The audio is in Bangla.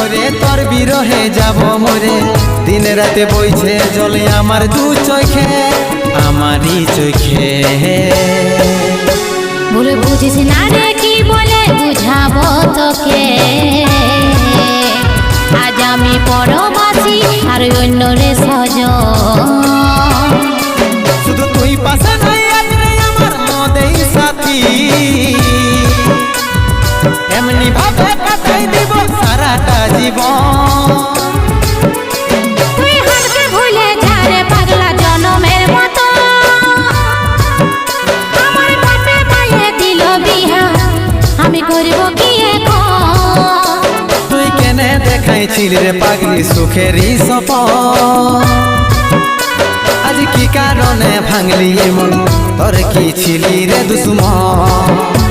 ওরে তোর বিরহে যাব মরে, দিন রাতে বইছে জলে আমার দু চোখে, আমারই চোখে। বলে বুঝিস না রে কি বলে বুঝাবো তোকে, আজ আমি পরবাসী আর অন্য রে সজন। শুধু তুই পাশে নাই আজ রে আমার মদেই সাথী, এমনি ভাবে কাটাই দিব সারাটা জীবন। তুই হারকে ভুলে যা রে পাগলা জনমের মতো, আমার বাপে মায়ে দিল বিহা, আমি করব কি এখন? তুই কেনে দেখাইছিলি রে পাগলি সুখেরই সপন, আজ কি কারণে ভাঙলি মন, তোর কি ছিলি রে দুশ্মন?